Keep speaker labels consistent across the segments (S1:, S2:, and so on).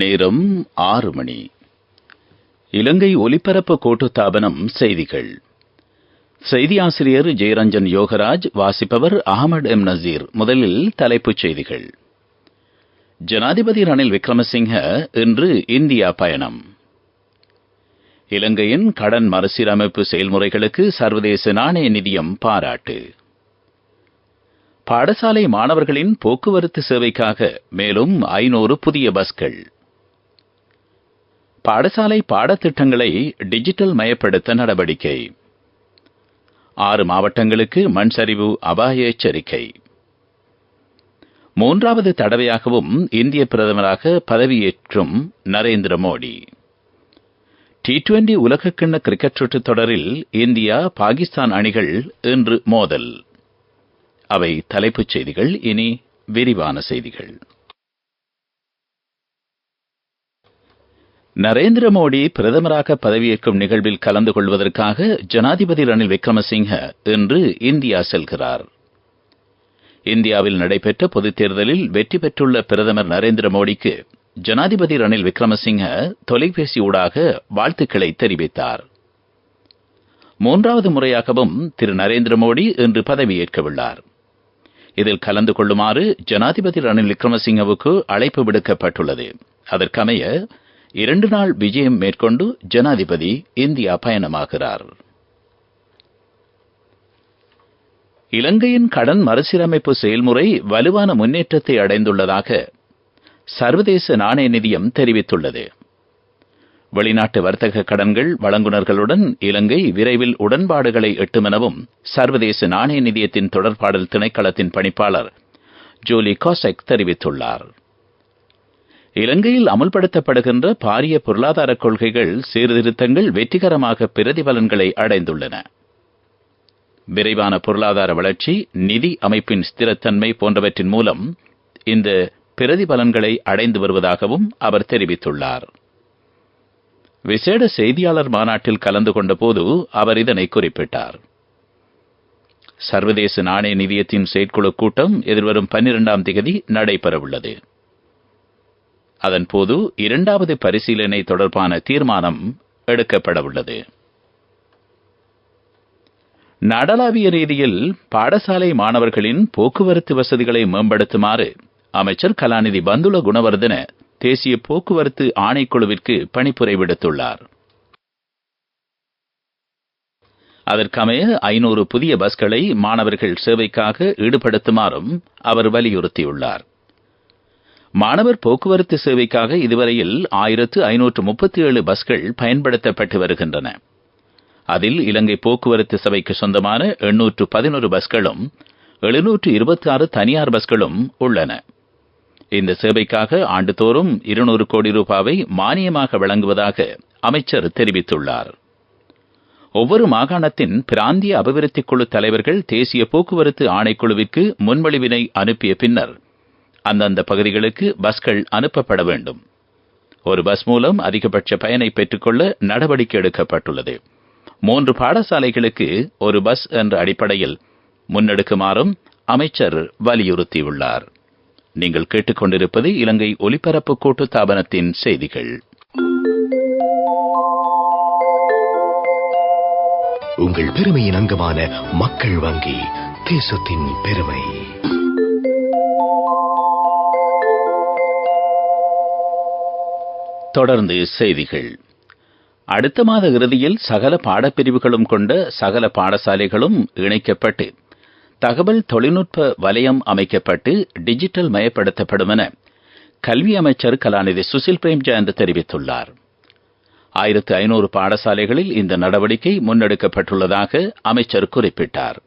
S1: நேரம் 6 மணி. இலங்கை ஒலிபரப்பு கூட்டுத்தாபனம் செய்திகள். செய்தியாசிரியர் ஜெயரஞ்சன் யோகராஜ். வாசிப்பவர் அகமது எம் நசீர். முதலில் தலைப்புச் செய்திகள். ஜனாதிபதி ரணில் விக்ரமசிங்க இன்று இந்தியா பயணம். இலங்கையின் கடன் மறுசீரமைப்பு செயல்முறைகளுக்கு சர்வதேச நாணய நிதியம் பாராட்டு. பாடசாலை மாணவர்களின் போக்குவரத்து சேவைக்காக மேலும் 500 புதிய பஸ்கள். பாடசாலை பாடத்திட்டங்களை டிஜிட்டல் மயப்படுத்த நடவடிக்கை. 6 மாவட்டங்களுக்கு மண் சரிவு அபாய எச்சரிக்கை. 3வது தடவையாகவும் இந்திய பிரதமராக பதவியேற்றும் நரேந்திர மோடி. T20 உலகக்கிண்ண கிரிக்கெட் சுற்றுத் தொடரில் இந்தியா பாகிஸ்தான் அணிகள் இன்று மோதல். அவை தலைப்புச் செய்திகள். இனி விரிவான செய்திகள். நரேந்திர மோடி பிரதமராக பதவியேற்கும் நிகழ்வில் கலந்து கொள்வதற்காக ஜனாதிபதி ரணில் விக்ரமசிங்க இன்று இந்தியா செல்கிறார். இந்தியாவில் நடைபெற்ற பொதுத் தேர்தலில் வெற்றி பெற்றுள்ள பிரதமர் நரேந்திர மோடிக்கு ஜனாதிபதி ரணில் விக்ரமசிங்க தொலைபேசி ஊடாக வாழ்த்துக்களை தெரிவித்தார். 3வது முறையாகவும் திரு நரேந்திர மோடி இன்று பதவியேற்கவுள்ளார். இதில் கலந்து கொள்ளுமாறு ஜனாதிபதி ரணில் விக்ரமசிங்கவுக்கு அழைப்பு விடுக்கப்பட்டுள்ளது. அதற்கமைய 2 நாள் விஜயம் மேற்கொண்டு ஜனாதிபதி இந்தியா பயணமாகிறார். இலங்கையின் கடன் மறுசீரமைப்பு செயல்முறை வலுவான முன்னேற்றத்தை அடைந்துள்ளதாக சர்வதேச நாணய நிதியம் தெரிவித்துள்ளது. வெளிநாட்டு வர்த்தக கடன்கள் வழங்குநர்களுடன் இலங்கை விரைவில் உடன்பாடுகளை எட்டும் எனவும் சர்வதேச நாணய நிதியத்தின் தொடர்பாடல் திணைக்களத்தின் பணிப்பாளர் ஜோலி கோசெக் தெரிவித்துள்ளார். இலங்கையில் அமுல்படுத்தப்படுகின்ற பாரிய பொருளாதார கொள்கைகள் சீர்திருத்தங்கள் வெற்றிகரமாக பிரதிபலன்களை அடைந்துள்ளன. விரைவான பொருளாதார வளர்ச்சி, நிதி அமைப்பின் ஸ்திரத்தன்மை போன்றவற்றின் மூலம் இந்த பிரதிபலன்களை அடைந்து வருவதாகவும் அவர் தெரிவித்துள்ளார். விசேட செய்தியாளர் மாநாட்டில் கலந்து கொண்டபோது அவர் இதனை குறிப்பிட்டார். சர்வதேச நாணய நிதியத்தின் செயற்குழு கூட்டம் எதிர்வரும் 12ஆம் தேதி நடைபெறவுள்ளது. அதன்போது 2வது பரிசீலனை தொடர்பான தீர்மானம் எடுக்கப்படவுள்ளது. நாடளாவிய ரீதியில் பாடசாலை மாணவர்களின் போக்குவரத்து வசதிகளை மேம்படுத்துமாறு அமைச்சர் கலாநிதி பந்துல குணவர்தன தேசிய போக்குவரத்து ஆணைக்குழுவிற்கு பணிப்புரை விடுத்துள்ளார். அதற்கமைய 500 புதிய பஸ்களை மாணவர்கள் சேவைக்காக ஈடுபடுத்துமாறும் அவர் வலியுறுத்தியுள்ளார். மாணவர் போக்குவரத்து சேவைக்காக இதுவரையில் 1537 பஸ்கள் பயன்படுத்தப்பட்டு வருகின்றன. அதில் இலங்கை போக்குவரத்து சபைக்கு சொந்தமான 811 பஸ்களும் 726 தனியார் பஸ்களும் உள்ளன. இந்த சேவைக்காக ஆண்டுதோறும் 200 கோடி ரூபாவை மானியமாக வழங்குவதாக அமைச்சர் தெரிவித்துள்ளார். ஒவ்வொரு மாகாணத்தின் பிராந்திய அபிவிருத்தி குழு தலைவர்கள் தேசிய போக்குவரத்து ஆணைக்குழுவிற்கு முன்மொழிவினை அனுப்பிய பின்னர் அந்தந்த பகுதிகளுக்கு பஸ்கள் அனுப்பப்பட வேண்டும். ஒரு பஸ் மூலம் அதிகபட்ச பயனை பெற்றுக்கொள்ள நடவடிக்கை எடுக்கப்பட்டுள்ளது. 3 பாடசாலைகளுக்கு ஒரு பஸ் என்ற அடிப்படையில் முன்னெடுக்குமாறும் அமைச்சர் வலியுறுத்தியுள்ளார். நீங்கள் கேட்டுக்கொண்டிருப்பது இலங்கை ஒலிபரப்பு கூட்டுத்தாபனத்தின் செய்திகள்.
S2: உங்கள் பெருமையின் அங்கமான மக்கள் வங்கி, தேசத்தின் பெருமை.
S1: தொடர்ந்து செய்திகள். அடுத்த மாத இறுதியில் சகல பாடப்பிரிவுகளும் கொண்ட சகல பாடசாலைகளும் இணைக்கப்பட்டு தகவல் தொழில்நுட்ப வலயம் அமைக்கப்பட்டு டிஜிட்டல் மயப்படுத்தப்படும் என கல்வி அமைச்சர் கலாநிதி சுசில் பிரேம்சந்த் தெரிவித்துள்ளார். 1500 பாடசாலைகளில் இந்த நடவடிக்கை முன்னெடுக்கப்பட்டுள்ளதாக அமைச்சர் குறிப்பிட்டார்.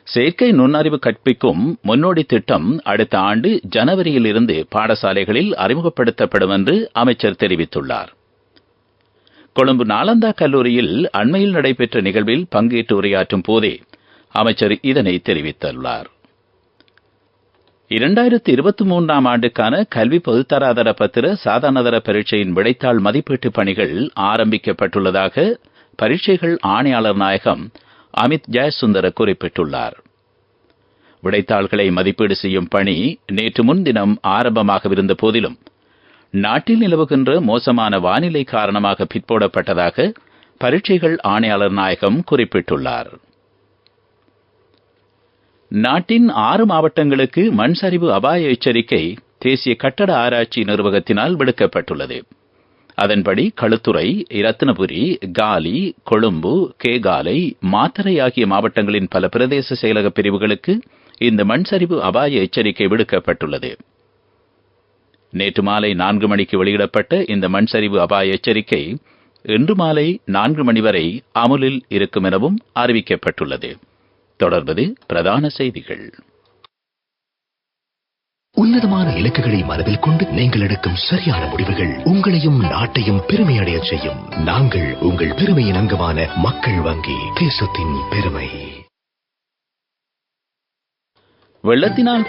S1: செயற்கை நுண்ணறிவு கற்பிக்கும் முன்னோடி திட்டம் அடுத்த ஆண்டு ஜனவரியில் இருந்து பாடசாலைகளில் அறிமுகப்படுத்தப்படும் என்று அமைச்சர் தெரிவித்துள்ளார். கொழும்பு நாலந்தா கல்லூரியில் அண்மையில் நடைபெற்ற நிகழ்வில் பங்கேற்று உரையாற்றும் போதே அமைச்சர் இதனை தெரிவித்துள்ளார். 2023ஆம் ஆண்டுக்கான கல்வி பொதுத்தராதர பத்திர சாதாரணதர பரீட்சையின் விடைத்தாள் மதிப்பீட்டு பணிகள் ஆரம்பிக்கப்பட்டுள்ளதாக பரீட்சைகள் ஆணையாளர் நாயகம் அமித் ஜெயசுந்தர குறிப்பிட்டுள்ளார். விடைத்தாள்களை மதிப்பீடு செய்யும் பணி நேற்று முன்தினம் ஆரம்பமாகவிருந்த போதிலும் நாட்டில் நிலவுகின்ற மோசமான வானிலை காரணமாக பிற்போடப்பட்டதாக பரீட்சைகள் ஆணையாளர் நாயகம் குறிப்பிட்டுள்ளார். நாட்டின் 6 மாவட்டங்களுக்கு மண் சரிவு அபாய எச்சரிக்கை தேசிய கட்டட ஆராய்ச்சி நிர்வாகத்தினால் விடுக்கப்பட்டுள்ளது. அதன்படி களுத்துறை, இரத்தினபுரி, காலி, கொழும்பு, கேகாலை, மாத்தறை ஆகிய மாவட்டங்களின் பல பிரதேச செயலக பிரிவுகளுக்கு இந்த மண் சரிவு அபாய எச்சரிக்கை விடுக்கப்பட்டுள்ளது. நேற்று மாலை 4 மணிக்கு வெளியிடப்பட்ட இந்த மண் சரிவு அபாய எச்சரிக்கை இன்று மாலை 4 மணி வரை அமுலில் இருக்கும் எனவும் அறிவிக்கப்பட்டுள்ளது. தொடர்வது பிரதான செய்திகள்.
S2: உன்னதமான இலக்குகளை மனதில் கொண்டு நீங்கள் எடுக்கும் சரியான முடிவுகள் உங்களையும் நாட்டையும் பெருமையடைய செய்யும். நாங்கள் உங்கள் பெருமையின் அங்கமான மக்கள் வங்கி, தேசத்தின் பெருமை.
S1: வெள்ளத்தினால்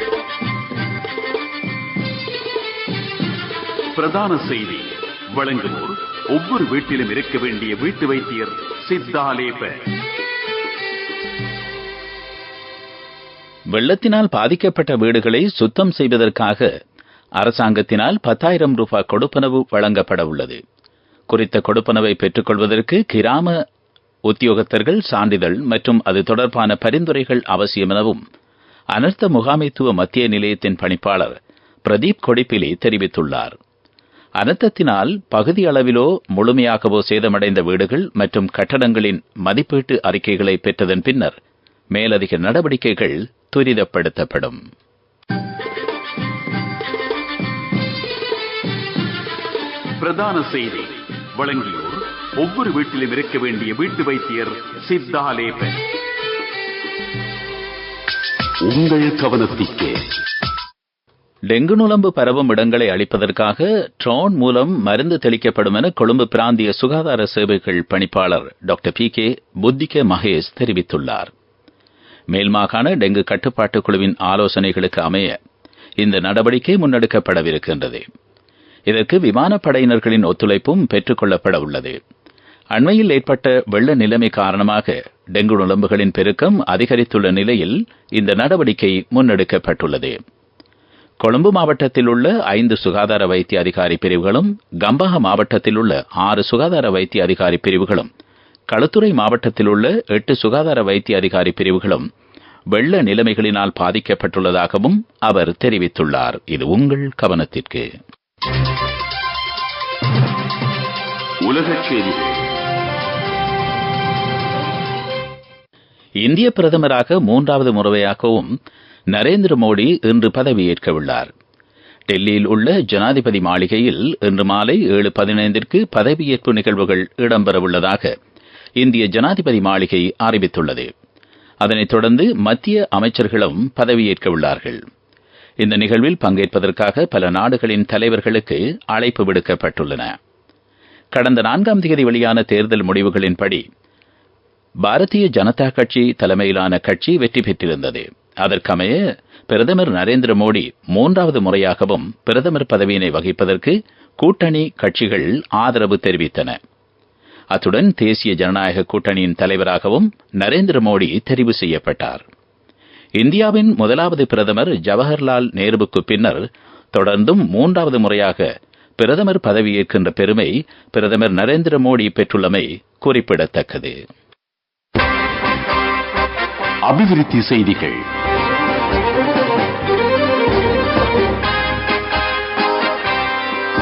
S3: பிரதான செய்தி வழங்குவோர் ஒவ்வொரு வீட்டிலும் இருக்க வேண்டிய வீட்டு வைத்தியர் சித்தாலேப.
S1: வெள்ளத்தினால் பாதிக்கப்பட்ட வீடுகளை சுத்தம் செய்வதற்காக அரசாங்கத்தினால் 10,000 ரூபாய் கொடுப்பனவு வழங்கப்பட உள்ளது. குறித்த கொடுப்பனவை பெற்றுக் கொள்வதற்கு கிராம உத்தியோகத்தர்கள் சான்றிதழ் மற்றும் அது தொடர்பான பரிந்துரைகள் அவசியம் எனவும் அனர்த்த முகாமைத்துவ மத்திய நிலையத்தின் பணிப்பாளர் பிரதீப் கொடிப்பிலி தெரிவித்துள்ளார். அனர்த்தத்தினால் பகுதி அளவிலோ முழுமையாகவோ சேதமடைந்த வீடுகள் மற்றும் கட்டடங்களின் மதிப்பீட்டு அறிக்கைகளை பெற்றதன் பின்னர் மேலதிக நடவடிக்கைகள் துரிதப்படுத்தப்படும்.
S3: பிரதான செய்தி வழங்கியோர் ஒவ்வொரு வீட்டிலும் இருக்க வேண்டிய வீட்டு வைத்தியர் சித்தாலேப. உங்கள் கவனத்திற்கு
S1: டெங்கு நுளம்பு பரவும் இடங்களை அளிப்பதற்காக ட்ரோன் மூலம் மருந்து தெளிக்கப்படும் என கொழும்பு பிராந்திய சுகாதார சேவைகள் பணிப்பாளர் டாக்டர் PK புத்திக மகேஷ் தெரிவித்துள்ளார். மேல்மாகாண டெங்கு கட்டுப்பாட்டுக் குழுவின் ஆலோசனைகளுக்கு அமைய இந்த நடவடிக்கை முன்னெடுக்கப்படவிருக்கின்றது. இதற்கு விமானப்படையினர்களின் ஒத்துழைப்பும் பெற்றுக் கொள்ளப்பட உள்ளது. அண்மையில் ஏற்பட்ட வெள்ள நிலைமை காரணமாக டெங்கு நுளம்புகளின் பெருக்கம் அதிகரித்துள்ள நிலையில் இந்த நடவடிக்கை முன்னெடுக்கப்பட்டுள்ளது. கொழும்பு மாவட்டத்தில் உள்ள 5 சுகாதார வைத்திய அதிகாரி பிரிவுகளும், கம்பஹா மாவட்டத்தில் உள்ள 6 சுகாதார வைத்திய அதிகாரி பிரிவுகளும், களுத்துறை மாவட்டத்தில் உள்ள 8 சுகாதார வைத்திய அதிகாரி பிரிவுகளும் வெள்ள நிலைமைகளினால் பாதிக்கப்பட்டுள்ளதாகவும் அவர் தெரிவித்துள்ளார். இது உங்கள் கவனத்திற்கு.
S3: உலகச் செய்திகள்.
S1: இந்திய பிரதமராக 3வது முறையாகவும் நரேந்திர மோடி இன்று பதவியேற்க உள்ளார். டெல்லியில் உள்ள ஜனாதிபதி மாளிகையில் இன்று மாலை 7:15ற்கு பதவியேற்பு நிகழ்வுகள் இடம்பெறவுள்ளதாக இந்திய ஜனாதிபதி மாளிகை அறிவித்துள்ளது. அதனைத் தொடர்ந்து மத்திய அமைச்சர்களும் பதவியேற்க உள்ளார்கள். இந்த நிகழ்வில் பங்கேற்பதற்காக பல நாடுகளின் தலைவர்களுக்கு அழைப்பு விடுக்கப்பட்டுள்ளன. கடந்த 4ஆம் தேதி வெளியான தேர்தல் முடிவுகளின்படி பாரதிய ஜனதா கட்சி தலைமையிலான கட்சி வெற்றி பெற்றிருந்தது. அதற்கமைய பிரதமர் நரேந்திர மோடி 3வது முறையாகவும் பிரதமர் பதவியினை வகிப்பதற்கு கூட்டணி கட்சிகள் ஆதரவு தெரிவித்தன. அத்துடன் தேசிய ஜனநாயக கூட்டணியின் தலைவராகவும் நரேந்திர மோடி தெரிவு செய்யப்பட்டார். இந்தியாவின் முதலாவது பிரதமர் ஜவஹர்லால் நேருவுக்கு பின்னர் தொடர்ந்தும் 3வது முறையாக பிரதமர் பதவியேற்கின்ற பெருமை பிரதமர் நரேந்திர மோடி பெற்றுள்ளமை குறிப்பிடத்தக்கது.
S3: அபிவிருத்தி செய்திகள்.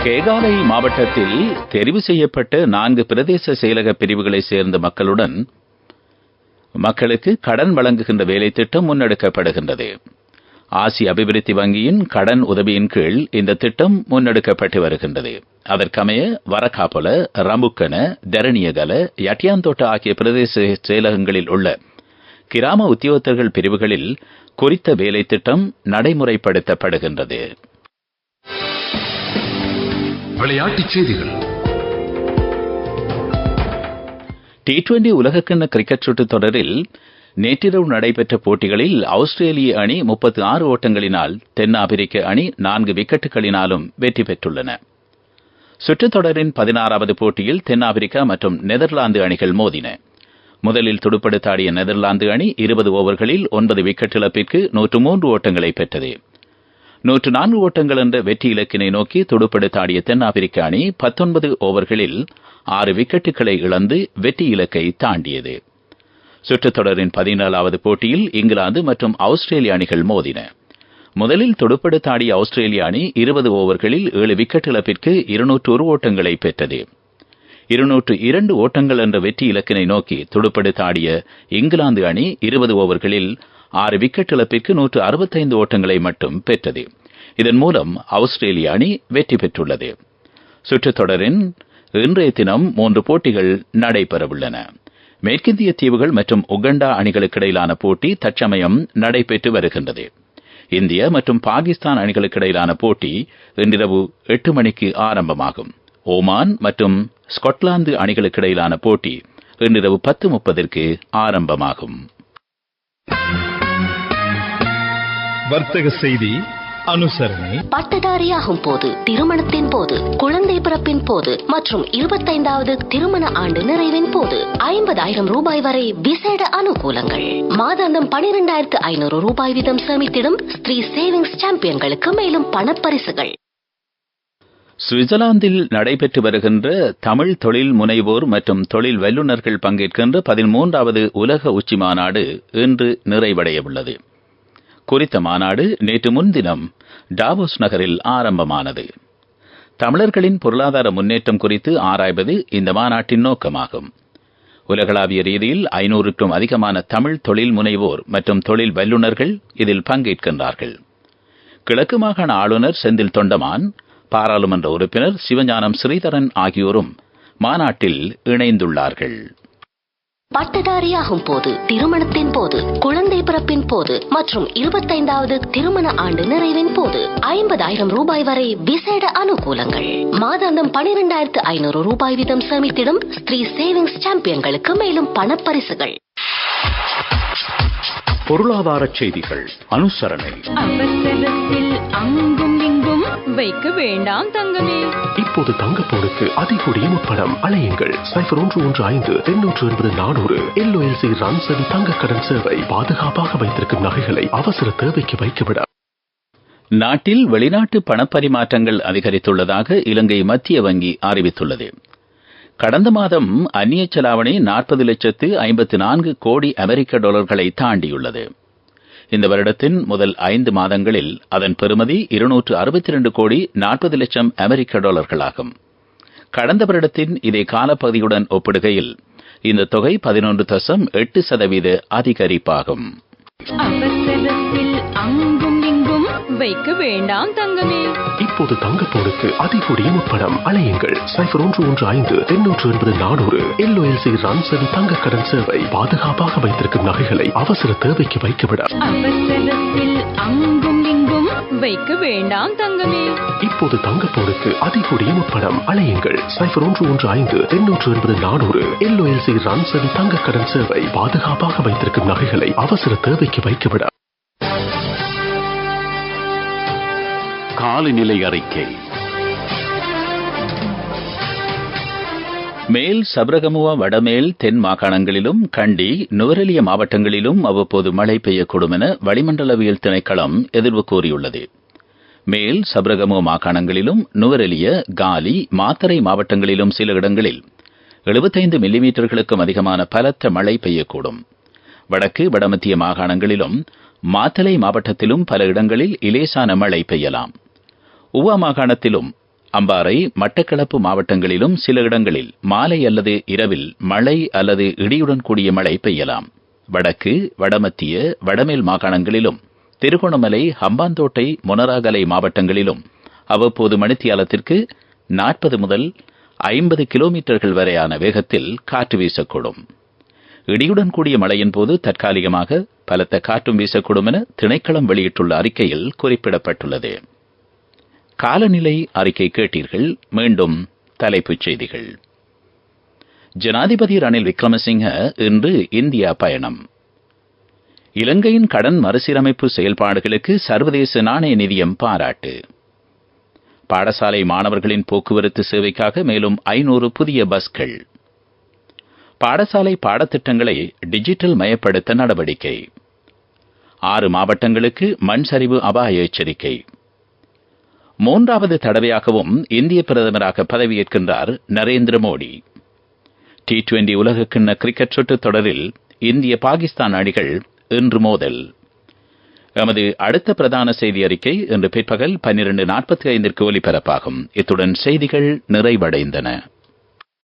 S1: கேகாலை மாவட்டத்தில் தெரிவு செய்யப்பட்ட 4 பிரதேச செயலக பிரிவுகளை சேர்ந்த மக்களுக்கு கடன் வழங்குகின்ற வேலை திட்டம் முன்னெடுக்கப்படுகின்றது. ஆசிய அபிவிருத்தி வங்கியின் கடன் உதவியின் கீழ் இந்த திட்டம் முன்னெடுக்கப்பட்டு வருகின்றது. அதற்கமைய வரக்காபொல, ரம்புக்கன, தரணியகல, யட்டியாந்தோட்ட ஆகிய பிரதேச செயலகங்களில் உள்ள கிராம உத்தியோகத்தர்கள் பிரிவுகளில் குறித்த வேலை திட்டம் நடைமுறைப்படுத்தப்படுகின்றது.
S2: விளையாட்டுச் செய்திகள்.
S1: T20 உலகக்கிண்ண கிரிக்கெட் சுற்றுத் தொடரில் நேற்றிரவு நடைபெற்ற போட்டிகளில் ஆஸ்திரேலிய அணி 36 ஓட்டங்களினால், தென்னாப்பிரிக்க அணி 4 விக்கெட்டுகளினாலும் வெற்றி பெற்றுள்ளன. சுற்றுத் தொடரின் 16வது போட்டியில் தென்னாப்பிரிக்கா மற்றும் நெதர்லாந்து அணிகள் மோதின. முதலில் துடுப்படுத்தாடிய நெதர்லாந்து அணி 20 ஓவர்களில் 9 விக்கெட் இழப்பிற்கு 103 ஓட்டங்களை பெற்றது. 104 ஓட்டங்கள் என்ற வெற்றி இலக்கினை நோக்கி துடுப்படுத்தாடிய தென்னாப்பிரிக்க அணி 19 ஓவர்களில் 6 விக்கெட்டுகளை இழந்து வெற்றி இலக்கை தாண்டியது. சுற்றுத் தொடரின் 14வது போட்டியில் இங்கிலாந்து மற்றும் ஆஸ்திரேலிய அணிகள் மோதின. முதலில் துடுப்படுத்தாடிய ஆஸ்திரேலிய அணி 20 ஓவர்களில் 7 விக்கெட் இழப்பிற்கு 201 ஓட்டங்களை பெற்றது. 202 ஓட்டங்கள் என்ற வெற்றி இலக்கினை நோக்கி துடுப்படுத்தாடிய இங்கிலாந்து அணி 20 ஓவர்களில் 6 விக்கெட் இழப்பிற்கு 165 ஓட்டங்களை மட்டும் பெற்றது. இதன் மூலம் ஆஸ்திரேலிய அணி வெற்றி பெற்றுள்ளது. சுற்றுத் தொடரின் இன்றைய தினம் 3 போட்டிகள் நடைபெறவுள்ளன. மேற்கிந்திய தீவுகள் மற்றும் உகண்டா அணிகளுக்கிடையிலான போட்டி தற்சமயம் நடைபெற்று வருகின்றது. இந்தியா மற்றும் பாகிஸ்தான் அணிகளுக்கிடையிலான போட்டி இன்றிரவு 8 மணிக்கு ஆரம்பமாகும். ஓமான் மற்றும் ஸ்காட்லாந்து அணிகளுக்கிடையிலான போட்டி இன்றிரவு 10:30 ஆரம்பமாகும்.
S4: வர்த்தக செய்தி அனுசரணை.
S5: பட்டதாரியாகும் போது, திருமணத்தின் போது, குழந்தை பிறப்பின் போது மற்றும் 25வது திருமண ஆண்டு நிறைவின் போது 50,000 ரூபாய் வரை விசேட அனுகூலங்கள். மாதாந்தம் 12,500 ரூபாய் வீதம் சேமித்திடும் ஸ்ரீ சேவிங்ஸ் சாம்பியன்களுக்கு மேலும் பணப்பரிசுகள்.
S1: சுவிட்சர்லாந்தில் நடைபெற்று வருகின்ற தமிழ் தொழில் முனைவோர் மற்றும் தொழில் வல்லுநர்கள் பங்கேற்கின்ற 13வது உலக உச்சி மாநாடு இன்று நிறைவடையவுள்ளது. குறித்த மாநாடு நேற்று முன்தினம் டாவோஸ் நகரில் ஆரம்பமானது. தமிழர்களின் பொருளாதார முன்னேற்றம் குறித்து ஆராய்வது இந்த மாநாட்டின் நோக்கமாகும். உலகளாவிய ரீதியில் 500க்கும் அதிகமான தமிழ் தொழில் முனைவோர் மற்றும் தொழில் வல்லுநர்கள் இதில் பங்கேற்கின்றார்கள். கிழக்கு மாகாண ஆளுநர் செந்தில் தொண்டமான், பாராளுமன்ற உறுப்பினர் சிவஞானம் ஸ்ரீதரன் ஆகியோரும் மாநாட்டில் இணைந்துள்ளார்கள்.
S5: பட்டதாரியாகும் போது, திருமணத்தின் போது, குழந்தை பிறப்பின் போது மற்றும் 25வது திருமண ஆண்டு நிறைவின் போது 50,000 ரூபாய் வரை விசேட அனுகூலங்கள். மாதாந்தம் 12,500 ரூபாய் வீதம் சேமித்திடும் ஸ்ரீ சேவிங்ஸ் சாம்பியன்களுக்கு மேலும் பணப்பரிசுகள்.
S1: பொருளாதார செய்திகள் அனுசரணை.
S6: அவசரத்தில் அங்கும் இங்கும் வைக்க வேண்டாம் தங்கமே.
S2: இப்போது தங்கப்போனுக்கு அதிகூடிய முப்பணம் அலையுங்கள். 0115-880-400 LOLC ரன்சவி தங்க கடன் சேவை. பாதுகாப்பாக வைத்திருக்கும் நகைகளை அவசர தேவைக்கு வைக்கவிட.
S1: நாட்டில் வெளிநாட்டு பணப்பரிமாற்றங்கள் அதிகரித்துள்ளதாக இலங்கை மத்திய வங்கி அறிவித்துள்ளது. கடந்த மாதம் அந்நிய செலாவணி 40,54 கோடி அமெரிக்க டாலர்களை தாண்டியுள்ளது. இந்த வருடத்தின் முதல் 5 மாதங்களில் அதன் பெறுமதி 262 கோடி 40 லட்சம் அமெரிக்க டாலர்களாகும். கடந்த வருடத்தின் இதே காலப்பகுதியுடன் ஒப்பிடுகையில் இந்த தொகை 11.8% அதிகரிப்பாகும்.
S6: அவசரத்தில் அங்கும் இங்கும் வைக்க வேண்டாம் தங்கமே.
S2: இப்போது தங்கப்போனுக்கு அதிகூடிய முப்பணம் அலையுங்கள். 0115-880-400 LOLC ரன்சவி தங்க கடன் சேவை. பாதுகாப்பாக வைத்திருக்கும் நகைகளை அவசர தேவைக்கு வைக்கவிட.
S6: அவசரத்தில் அங்கும் இங்கும் வைக்க வேண்டாம் தங்கமே.
S2: இப்போது தங்கப்போனுக்கு அதிகூடிய முப்பணம் அலையுங்கள். 0115-880-400 LOLC ரன்சவி தங்க கடன் சேவை. பாதுகாப்பாக வைத்திருக்கும் நகைகளை அவசர தேவைக்கு வைக்கவிட.
S3: காலநிலை அறிக்கை.
S1: மேல் சப்ரகமுவா, வடமேல், தென் மாகாணங்களிலும் கண்டி, நுவரெலிய மாவட்டங்களிலும் அவ்வப்போது மழை பெய்யக்கூடும் என வளிமண்டலவியல் திணைக்களம் எதிர்வு கூறியுள்ளது. மேல் சப்ரகமுவா மாகாணங்களிலும் நுவரெலிய, காலி, மாத்தறை மாவட்டங்களிலும் சில இடங்களில் 75 மில்லிமீட்டர்களுக்கும் அதிகமான பலத்த மழை பெய்யக்கூடும். வடக்கு வடமத்திய மாகாணங்களிலும் மாத்தளை மாவட்டத்திலும் பல இடங்களில் இலேசான மழை பெய்யலாம். உவா மாகாணத்திலும் அம்பாறை, மட்டக்களப்பு மாவட்டங்களிலும் சில இடங்களில் மாலை அல்லது இரவில் மழை அல்லது இடியுடன் கூடிய மழை பெய்யலாம். வடக்கு வடமத்திய வடமேல் மாகாணங்களிலும் திருகோணமலை, ஹம்பாந்தோட்டை, மொனராகலை மாவட்டங்களிலும் அவ்வப்போது மணித்தியாலத்திற்கு 40 முதல் 50 கிலோமீட்டர்கள் வரையான வேகத்தில் காற்று வீசக்கூடும். இடியுடன் கூடிய மழையின் போது தற்காலிகமாக பலத்த காற்றும் வீசக்கூடும் என திணைக்களம் வெளியிட்டுள்ள அறிக்கையில் குறிப்பிடப்பட்டுள்ளது. காலநிலை அறிக்கை கேட்டீர்கள். மீண்டும் தலைப்புச் செய்திகள். ஜனாதிபதி ரணில் விக்ரமசிங்க இன்று இந்தியா பயணம். இலங்கையின் கடன் மறுசீரமைப்பு செயல்பாடுகளுக்கு சர்வதேச நாணய நிதியம் பாராட்டு. பாடசாலை மாணவர்களின் போக்குவரத்து சேவைக்காக மேலும் 500 புதிய பஸ்கள். பாடசாலை பாடத்திட்டங்களை டிஜிட்டல் மயப்படுத்த நடவடிக்கை. 6 மாவட்டங்களுக்கு மண் சரிவு அபாய எச்சரிக்கை. மூன்றாவது தடவையாகவும் இந்திய பிரதமராக பதவியேற்கின்றார் நரேந்திர மோடி. T20 உலகக்கிண்ண கிரிக்கெட் சுற்றுத் தொடரில் இந்திய பாகிஸ்தான் அணிகள் இன்று மோதல். எமது அடுத்த பிரதான செய்தி அறிக்கை இன்று பிற்பகல் 12:45 ஒலிபரப்பாகும். இத்துடன் செய்திகள் நிறைவடைந்தன.